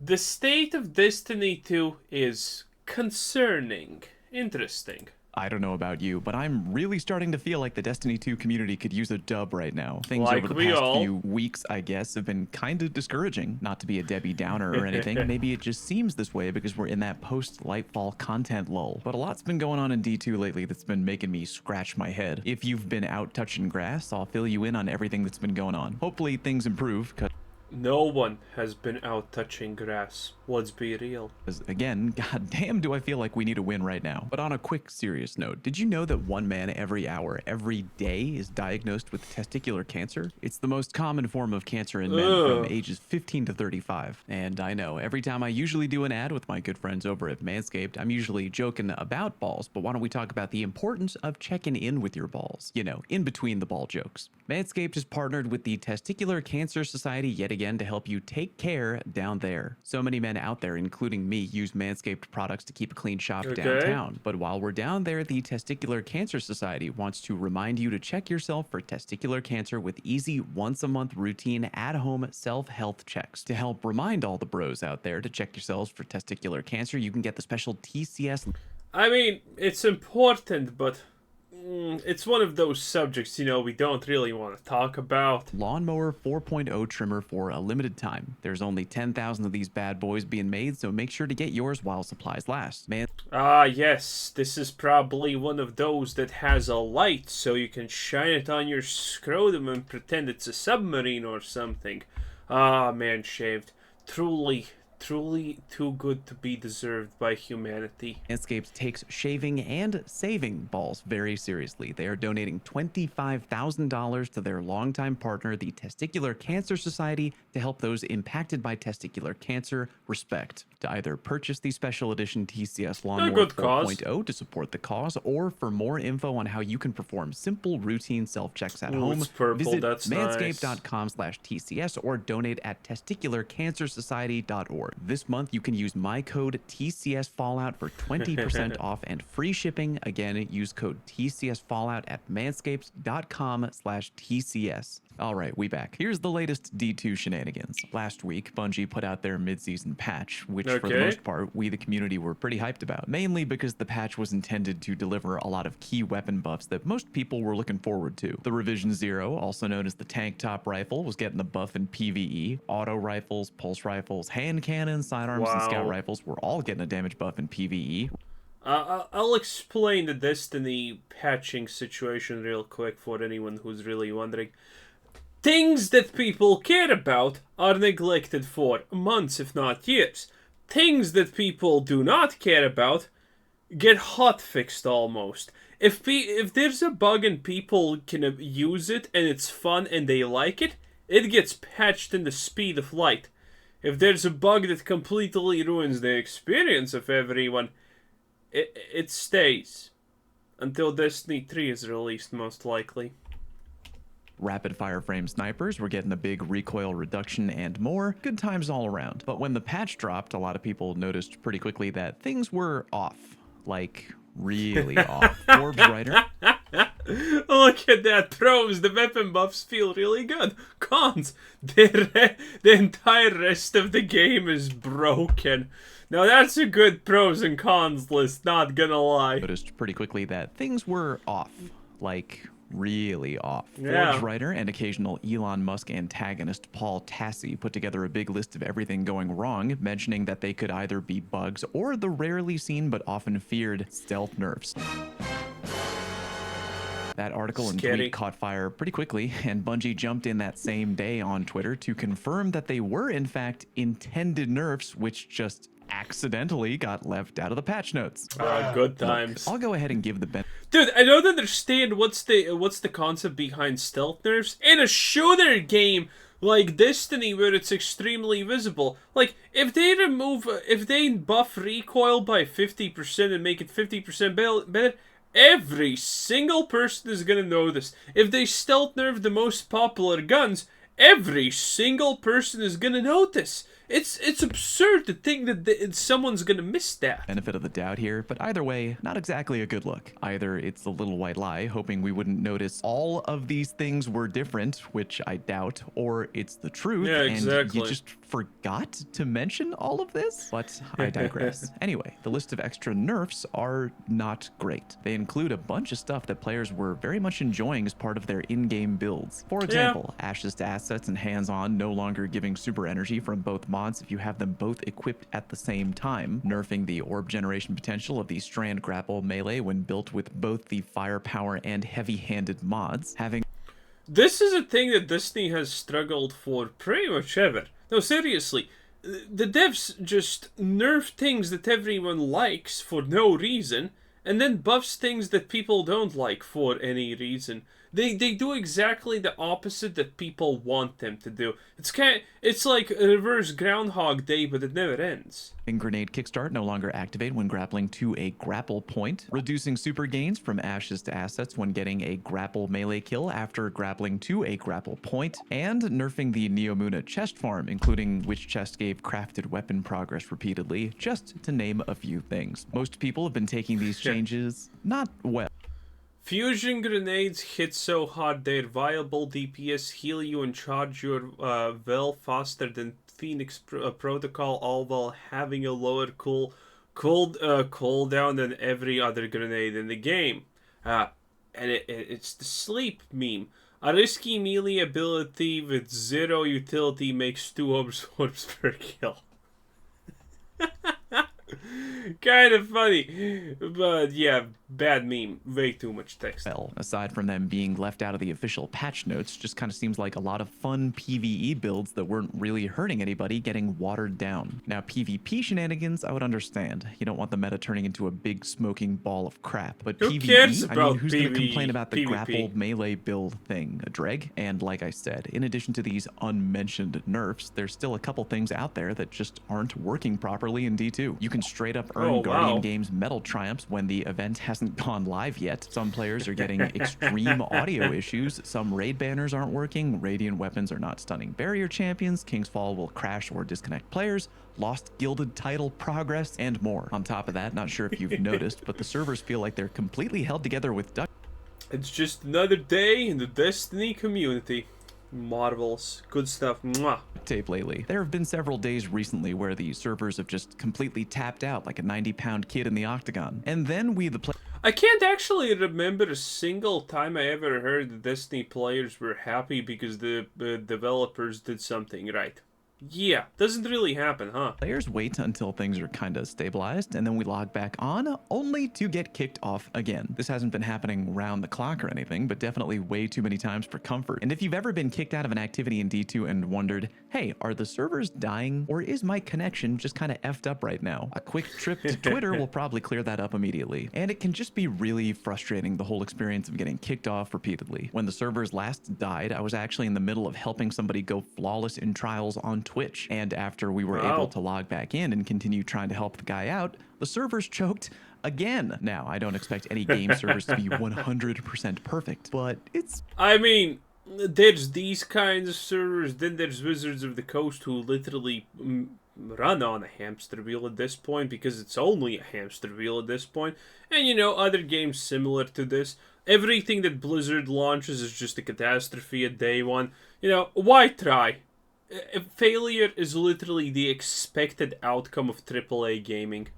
The state of Destiny 2 is concerning. Interesting. I don't know about you, but I'm really starting to feel like the Destiny 2 community could use a dub right now. Things Like over the we past all. few weeks, I guess, have been kind of discouraging. Not to be a Debbie Downer or anything, maybe it just seems this way because we're in that post-Lightfall content lull. But a lot's been going on in D2 lately that's been making me scratch my head. If you've been out touching grass, I'll fill you in on everything that's been going on. Hopefully things improve, No one has been out touching grass. Let's be real. because again, goddamn do I feel like we need a win right now. But on a quick serious note, did you know that one man every hour, every day is diagnosed with testicular cancer? It's the most common form of cancer in men from Ugh. ages 15 to 35. And I know, every time I usually do an ad with my good friends over at Manscaped, I'm usually joking about balls, but why don't we talk about the importance of checking in with your balls? You know, in between the ball jokes. Manscaped has partnered with the Testicular Cancer Society yet again to help you take care down there. So many men out there, including me, use Manscaped products to keep a clean shop Okay. downtown. But while we're down there, the Testicular Cancer Society wants to remind you to check yourself for testicular cancer with easy once-a-month routine at-home self-health checks. To help remind all the bros out there to check yourselves for testicular cancer, you can get the special TCS I mean, it's important, but it's one of those subjects, we don't really want to talk about. Lawnmower 4.0 trimmer for a limited time. There's only 10,000 of these bad boys being made, so make sure to get yours while supplies last. Ah, yes, this is probably one of those that has a light, so you can shine it on your scrotum and pretend it's a submarine or something. Ah, Manshaved. Truly, truly too good to be deserved by humanity. Manscaped takes shaving and saving balls very seriously. They are donating $25,000 to their longtime partner, the Testicular Cancer Society, to help those impacted by testicular cancer. Respect. To either purchase the special edition TCS Lawnmower good cause. 4.0 to support the cause, or for more info on how you can perform simple routine self-checks at home, It's purple, visit that's nice. manscaped.com/TCS or donate at testicularcancersociety.org. This month, you can use my code TCS Fallout for 20% off and free shipping. Again, use code TCS Fallout at manscaped.com/TCS. All right, we back. Here's the latest D2 shenanigans. Last week, Bungie put out their mid-season patch, which for the Okay. most part, we the community were pretty hyped about. Mainly because the patch was intended to deliver a lot of key weapon buffs that most people were looking forward to. The Revision Zero, also known as the tank top rifle, was getting the buff in PvE. Auto rifles, pulse rifles, hand cannons, sidearms, and scout Wow. rifles were all getting a damage buff in PvE. I'll explain the Destiny patching situation real quick for anyone who's really wondering. Things that people care about are neglected for months, if not years. Things that people do not care about get hotfixed almost. If there's a bug and people can use it and it's fun and they like it, it gets patched in the speed of light. If there's a bug that completely ruins the experience of everyone, it stays. Until Destiny 3 is released, most likely. Rapid fire frame snipers were getting a big recoil reduction and more. Good times all around. But when the patch dropped, a lot of people noticed pretty quickly that things were off. Like, really off. Forbes writer Look at that, pros. The weapon buffs feel really good. Cons, the entire rest of the game is broken. Now that's a good pros and cons list, not gonna lie. noticed pretty quickly that things were off. Like, really off. Yeah. Forbes writer and occasional Elon Musk antagonist Paul Tassi put together a big list of everything going wrong, mentioning that they could either be bugs or the rarely seen but often feared stealth nerfs. That article and Scary. tweet caught fire pretty quickly, and Bungie jumped in that same day on Twitter to confirm that they were in fact intended nerfs, which just accidentally got left out of the patch notes. Good times. I'll go ahead and give the Dude, I don't understand what's the concept behind stealth nerfs in a shooter game like Destiny, where it's extremely visible. Like, if they buff recoil by 50% and make it 50% better, every single person is gonna notice. If they stealth nerf the most popular guns, every single person is gonna notice. It's absurd to think that someone's gonna miss that. benefit of the doubt here, but either way, not exactly a good look. Either it's the little white lie, hoping we wouldn't notice all of these things were different, which I doubt, or it's the truth, Yeah, and exactly. you just forgot to mention all of this? But I digress. Anyway, the list of extra nerfs are not great. They include a bunch of stuff that players were very much enjoying as part of their in-game builds. For example, Ashes to Assets and Hands-On no longer giving super energy from both mods if you have them both equipped at the same time, nerfing the orb generation potential of the Strand Grapple melee when built with both the firepower and heavy-handed mods, having This is a thing that Disney has struggled for pretty much ever. No, seriously, the devs just nerf things that everyone likes for no reason, and then buffs things that people don't like for any reason. They do exactly the opposite that people want them to do. It's like a reverse Groundhog Day, but it never ends. Grenade Kickstart no longer activate when grappling to a grapple point, reducing super gains from Ashes to Assets when getting a grapple melee kill after grappling to a grapple point, and nerfing the Neomuna chest farm, including which chest gave crafted weapon progress repeatedly, just to name a few things. Most people have been taking these changes not well. Fusion grenades hit so hard their viable DPS heal you and charge your well faster than Phoenix Protocol, all while having a lower cooldown than every other grenade in the game. And it's the sleep meme. A risky melee ability with zero utility makes 2 orbs per kill. Kind of funny, but yeah, bad meme. Way too much text. Well, aside from them being left out of the official patch notes, just kind of seems like a lot of fun PvE builds that weren't really hurting anybody getting watered down. Now, PvP shenanigans, I would understand. You don't want the meta turning into a big smoking ball of crap. But Who PvE, cares I mean, about who's going to complain about the PvP? grapple melee build thing? A Dreg? And like I said, in addition to these unmentioned nerfs, there's still a couple things out there that just aren't working properly in D2. You can straight up earn Guardian Games medal triumphs when the event hasn't gone live yet. Some players are getting extreme audio issues. Some raid banners aren't working. Radiant weapons are not stunning barrier champions. King's Fall will crash or disconnect players. Lost gilded title progress, and more. On top of that, not sure if you've noticed, but the servers feel like they're completely held together with duct It's just another day in the Destiny community. Marvelous. Good stuff. Mwah. tape lately. There have been several days recently where the servers have just completely tapped out like a 90-pound kid in the octagon. And then we, the I can't actually remember a single time I ever heard the Destiny players were happy because the developers did something right. Yeah, doesn't really happen, huh? players wait until things are kind of stabilized, and then we log back on, only to get kicked off again. This hasn't been happening round the clock or anything, but definitely way too many times for comfort. And if you've ever been kicked out of an activity in D2 and wondered, hey, are the servers dying, or is my connection just kind of effed up right now? A quick trip to Twitter will probably clear that up immediately. And it can just be really frustrating, the whole experience of getting kicked off repeatedly. When the servers last died, I was actually in the middle of helping somebody go flawless in trials on Twitch, and after we were able to log back in and continue trying to help the guy out, the servers choked again. Now, I don't expect any game servers to be 100% perfect, but it's... I mean, there's these kinds of servers, then there's Wizards of the Coast who literally run on a hamster wheel at this point because it's only a hamster wheel at this point. And you know, other games similar to this. Everything that Blizzard launches is just a catastrophe at day one. You know, why try? Failure is literally the expected outcome of AAA gaming.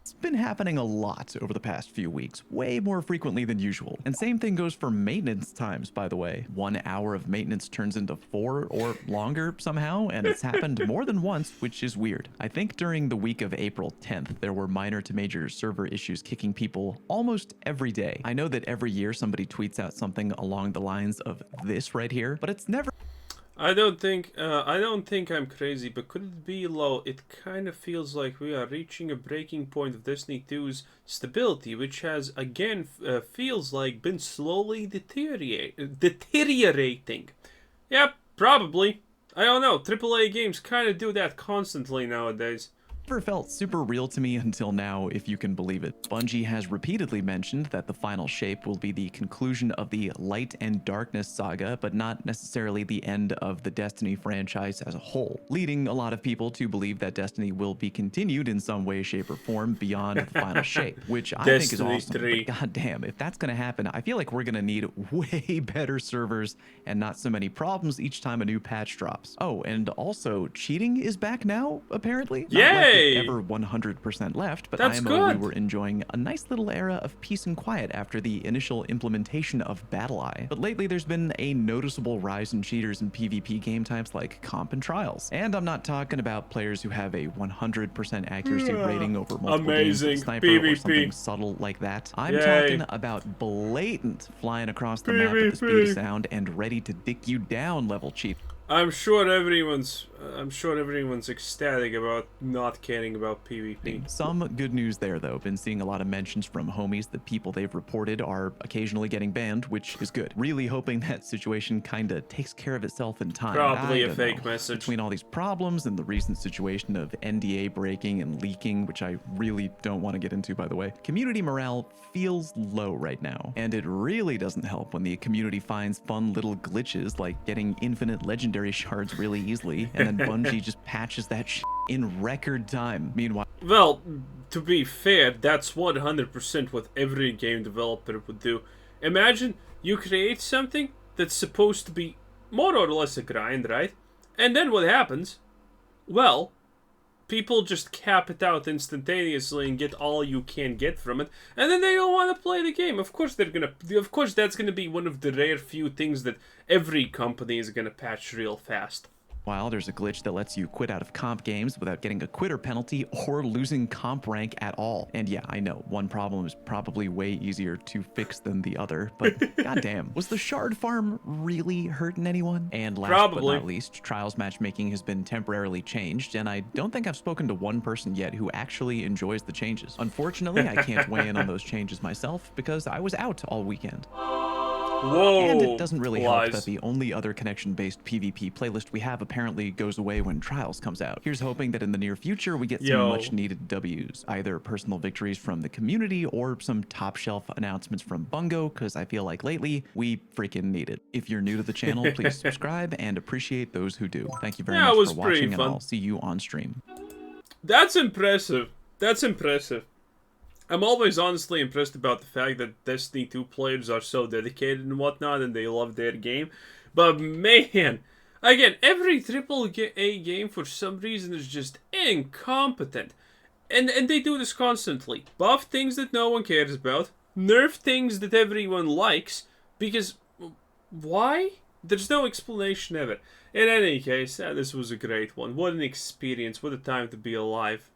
It's been happening a lot over the past few weeks, way more frequently than usual. And same thing goes for maintenance times, by the way. 1 hour of maintenance turns into 4 or longer somehow, and it's happened more than once, which is weird. I think during the week of April 10th, there were minor to major server issues kicking people almost every day. I know that every year somebody tweets out something along the lines of this right here, but it's never... I don't think I'm crazy, but could it be low? It kind of feels like we are reaching a breaking point of Destiny 2's stability, which has, again, feels like been slowly deteriorating. Yep, probably. I don't know. AAA games kind of do that constantly nowadays. Never felt super real to me until now, if you can believe it. Bungie has repeatedly mentioned that the final shape will be the conclusion of the Light and Darkness saga, but not necessarily the end of the Destiny franchise as a whole, leading a lot of people to believe that Destiny will be continued in some way, shape, or form beyond the final shape, which I think is Destiny awesome. 3. But goddamn, if that's gonna happen, I feel like we're gonna need way better servers and not so many problems each time a new patch drops. Oh, and also, cheating is back now, apparently. Not like it Yay! ever 100% left, but That's IMO, good. we were enjoying a nice little era of peace and quiet after the initial implementation of BattlEye. But lately, there's been a noticeable rise in cheaters in PvP game types like Comp and Trials. And I'm not talking about players who have a 100% accuracy rating over multiple games Amazing. with Sniper or PvP. something subtle like that. I'm Yay. talking about blatant flying across the map at the speed of PvP. sound and ready to dick you down level cheat. I'm sure everyone's ecstatic about not caring about PvP. Some good news there, though. Been seeing a lot of mentions from homies that people they've reported are occasionally getting banned, which is good. Really hoping that situation kinda takes care of itself in time. Probably I a don't fake know. message. Between all these problems and the recent situation of NDA breaking and leaking, which I really don't want to get into, by the way, community morale feels low right now. And it really doesn't help when the community finds fun little glitches like getting infinite legendary shards really easily, and then Bungie just patches that shit in record time. Meanwhile, Well, to be fair, that's 100% what every game developer would do. Imagine you create something that's supposed to be more or less a grind, right? And then what happens? Well, people just cap it out instantaneously and get all you can get from it, and then they don't want to play the game. Of course that's gonna be one of the rare few things that every company is gonna patch real fast. there's a glitch that lets you quit out of comp games without getting a quitter penalty or losing comp rank at all. And yeah, I know, one problem is probably way easier to fix than the other, but goddamn, was the shard farm really hurting anyone? And last but Probably. not least, Trials matchmaking has been temporarily changed, and I don't think I've spoken to one person yet who actually enjoys the changes. Unfortunately, I can't weigh in on those changes myself because I was out all weekend. Whoa! And it doesn't really help lies. that the only other connection-based PvP playlist we have apparently goes away when Trials comes out. Here's hoping that in the near future we get some Yo. much-needed Ws, either personal victories from the community or some top-shelf announcements from Bungo, because I feel like lately we freaking need it. If you're new to the channel, please subscribe and appreciate those who do. Thank you very Yeah, it much was for pretty watching, and fun. I'll see you on stream. That's impressive. That's impressive. I'm always honestly impressed about the fact that Destiny 2 players are so dedicated and whatnot, and they love their game. But man, again, every AAA game for some reason is just incompetent. And they do this constantly. Buff things that no one cares about, nerf things that everyone likes, because why? There's no explanation ever. In any case, this was a great one. What an experience. What a time to be alive.